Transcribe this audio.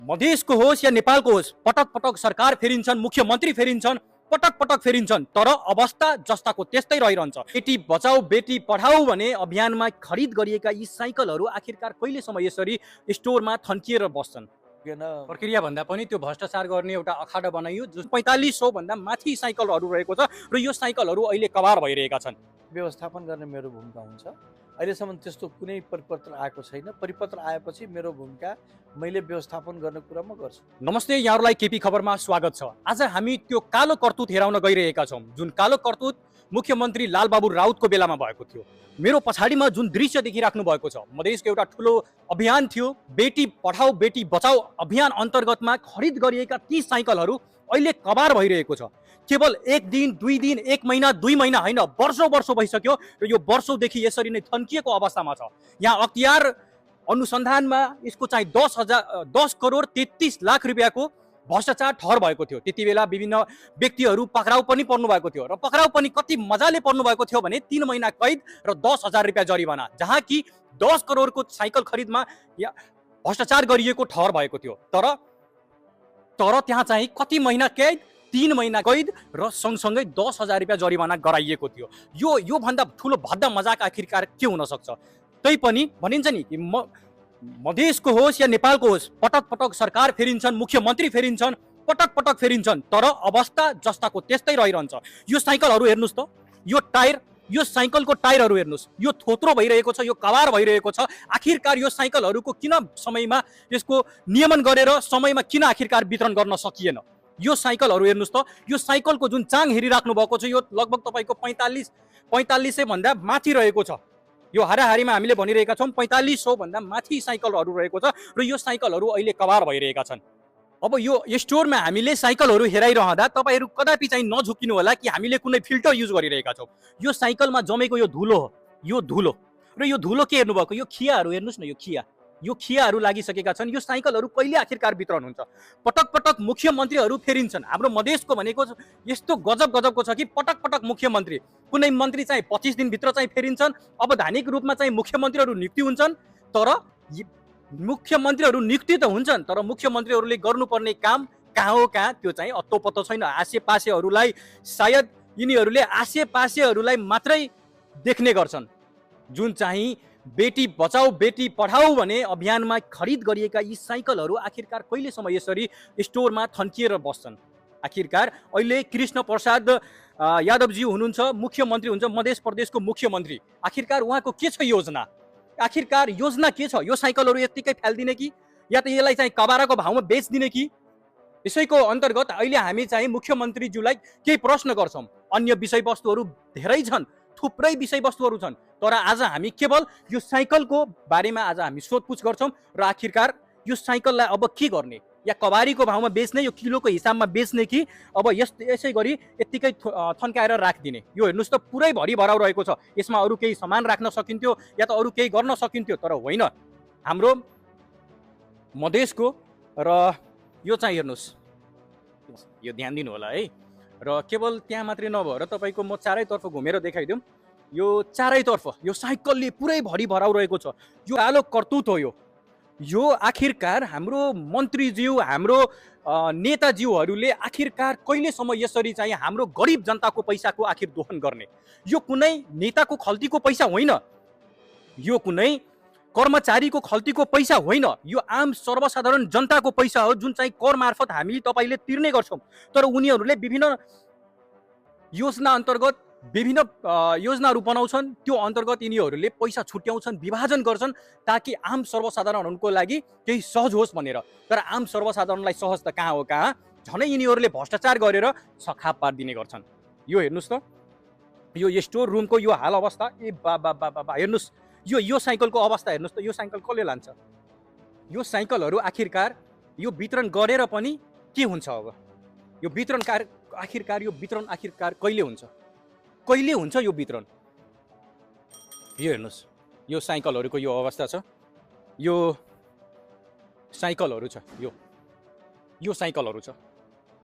मधेसको होस् या नेपालको होस्, पटक पटक सरकार फेरिन्छन्, मुख्यमन्त्री फेरिन्छन्, पटक पटक फेरिन्छन्, तर अवस्था जस्ताको त्यस्तै रहिरहन्छ। बेटी बचाऊ बेटी पढाऊ भने अभियानमा खरिद गरिएका यी साइकलहरू आखिरकार कहिलेसम्म यसरी स्टोरमा थन्किएर बस्छन्? प्रक्रिया भन्दा पनि त्यो भ्रष्टाचार गर्ने एउटा अखाडा बनाइयो जुन 4500 भन्दा माथि साइकलहरू रहेको छ र यो साइकलहरू अहिले कभार भइरहेका छन्। व्यवस्थापन गर्ने मेरो भूमिका हुन्छ। अहिलेसम्म त्यस्तो कुनै परिपत्र आएको छैन। परिपत्र आएपछि मेरो भूमिका मैले व्यवस्थापन गर्ने कुरा म गर्छु। नमस्ते, यहाँहरूलाई केपी खबरमा स्वागत छ। आज हामी त्यो कालो करतुत हेराउन गइरहेका छौँ जुन कालो करतुत मुख्यमन्त्री लालबाबु राउतको बेलामा भएको थियो। मेरो पछाडिमा जुन दृश्य देखिराख्नु भएको छ, मधेसको एउटा ठुलो अभियान थियो, बेटी पढाऊ बेटी बचाऊ अभियान अन्तर्गतमा खरिद गरिएका ती साइकलहरू अहिले कभार भइरहेको छ। केवल एक दिन, दुई दिन, एक महिना, दुई महिना होइन, वर्षौं भइसक्यो र यो वर्षौंदेखि यसरी नै थन्किएको अवस्थामा छ। यहाँ अख्तियार अनुसन्धानमा यसको चाहिँ 10 करोड 33 लाख रुपियाँको भ्रष्टाचार ठहर भएको थियो। त्यति बेला विभिन्न व्यक्तिहरू पक्राउ पनि पर्नु भएको थियो र पक्राउ पनि कति मजाले पर्नु भएको थियो भने 3 महिना कैद र 10,000 रुपियाँ जरिवाना, जहाँ कि 10 करोडको साइकल खरिदमा भ्रष्टाचार गरिएको ठहर भएको थियो। तर त्यहाँ चाहिँ कति महिना कैद, 3 महिना कैद र सँगसँगै 10,000 रुपियाँ जरिवाना गराइएको थियो। यो भन्दा ठुलो भद्दा मजाक आखिरकार के हुन सक्छ? तैपनि भनिन्छ नि कि मधेसको होस् या नेपालको होस्, पटक पटक सरकार फेरिन्छन्, मुख्यमन्त्री फेरिन्छन्, पटक पटक फेरिन्छन्, तर अवस्था जस्ताको त्यस्तै रहिरहन्छ। यो साइकलहरू हेर्नुहोस् त, यो टायर, यो साइकलको टायरहरू हेर्नुहोस्, यो थोत्रो भइरहेको छ, यो कभार भइरहेको छ। आखिरकार यो साइकलहरूको किन समयमा यसको नियमन गरेर समयमा किन आखिरकार वितरण गर्न सकिएन? यो साइकलहरू हेर्नुहोस् त, यो साइकलको जुन चाङ हेरिराख्नु भएको छ, यो लगभग तपाईँको 4500 भन्दा माथि रहेको छ। यो हाराहारीमा हामीले भनिरहेका छौँ 4500 भन्दा माथि साइकलहरू रहेको छ र यो साइकलहरू अहिले कभार भइरहेका छन्। अब यो स्टोरमा हामीले साइकलहरू हेराइरहँदा तपाईँहरू कदापि चाहिँ नझुकिनु होला कि हामीले कुनै फिल्टर युज गरिरहेका छौँ। यो साइकलमा जमेको यो धुलो हो, यो धुलो र यो धुलो के हेर्नुभएको, यो खियाहरू हेर्नुहोस् न, यो खियाहरू लागिसकेका छन्। यो साइकलहरू कहिले आखिरकार वितरण हुन्छ? पटक पटक मुख्यमन्त्रीहरू फेरिन्छन्। हाम्रो मधेसको भनेको यस्तो गजबको छ कि पटक पटक मुख्यमन्त्री, कुनै मन्त्री चाहिँ 25 दिनभित्र चाहिँ फेरिन्छन्। अवधानिक रूपमा चाहिँ मुख्यमन्त्रीहरू नियुक्ति हुन्छन्, तर मुख्यमन्त्रीहरू नियुक्ति त हुन्छन्, तर मुख्यमन्त्रीहरूले गर्नुपर्ने काम कहाँ हो कहाँ, त्यो चाहिँ अत्तो-पत्तो छैन। आसेपासेहरूलाई सायद यिनीहरूले आसेपासेहरूलाई मात्रै देख्ने गर्छन्। जुन चाहिँ बेटी बचाऊ बेटी पढाऊ भने अभियानमा खरिद गरिएका यी साइकलहरू आखिरकार कहिलेसम्म यसरी स्टोरमा थन्किएर बस्छन्? आखिरकार अहिले कृष्ण प्रसाद यादवजी हुनुहुन्छ, मुख्यमन्त्री हुन्छ, मध्य प्रदेशको मुख्यमन्त्री। आखिरकार उहाँको के छ योजना? आखिरकार योजना के छ? यो साइकलहरू यत्तिकै फालिदिने कि या त यसलाई चाहिँ कबाराको भाउमा बेचिदिने कि? यसैको अन्तर्गत अहिले हामी चाहिँ मुख्यमन्त्रीज्यूलाई केही प्रश्न गर्छौँ। अन्य विषयवस्तुहरू धेरै छन्, थुप्रै विषयवस्तुहरू छन्, तर आज हामी केवल यो साइकलको बारेमा आज हामी सोधपुछ गर्छौँ र आखिरकार यो साइकललाई अब के गर्ने? या कबारीको भाउमा बेच्ने, यो किलोको हिसाबमा बेच्ने कि अब यसै गरी यत्तिकै थन्काएर राखिदिने? यो हेर्नुहोस् त, पुरै भरि भराउ रहेको छ। यसमा अरू केही सामान राख्न सकिन्थ्यो या त अरू केही गर्न सकिन्थ्यो, तर होइन। हाम्रो मधेसको र यो चाहिँ हेर्नुहोस्, यो ध्यान दिनु होला है। र केवल त्यहाँ मात्रै नभएर तपाईँको म चारैतर्फ घुमेर देखाइदिउँ। यो चारैतर्फ यो साइकलले पुरै भरि भराउ रहेको छ। यो कालो करतुत हो। यो आखिरकार हाम्रो मन्त्रीज्यू, हाम्रो नेताज्यूहरूले आखिरकार कहिलेसम्म यसरी चाहिँ हाम्रो गरिब जनताको पैसाको आखिर दोहन गर्ने? यो कुनै नेताको खल्तीको पैसा होइन, यो कुनै कर्मचारीको खल्तीको पैसा होइन, यो आम सर्वसाधारण जनताको पैसा हो, जुन चाहिँ कर मार्फत हामी तपाईँले तिर्ने गर्छौँ। तर उनीहरूले विभिन्न योजना अन्तर्गत विभिन्न योजनाहरू बनाउँछन्, त्यो अन्तर्गत यिनीहरूले पैसा छुट्याउँछन्, विभाजन गर्छन्, ताकि आम सर्वसाधारणहरूको लागि केही सहज होस् भनेर। तर आम सर्वसाधारणलाई सहज त कहाँ हो कहाँ, झनै यिनीहरूले भ्रष्टाचार गरेर सखाप पारिदिने गर्छन्। यो हेर्नुहोस् त, यो स्टोर रुमको यो हाल अवस्था, ए बा हेर्नुहोस्, यो साइकलको अवस्था हेर्नुहोस् त। यो साइकल कसले लान्छ? यो साइकलहरू आखिरकार यो वितरण गरेर पनि के हुन्छ? अब यो वितरण आखिरकार कहिले हुन्छ? कहिले हुन्छ यो वितरण? यो हेर्नुहोस्, यो साइकलहरूको यो अवस्था छ। यो साइकलहरू छ, यो साइकलहरू छ।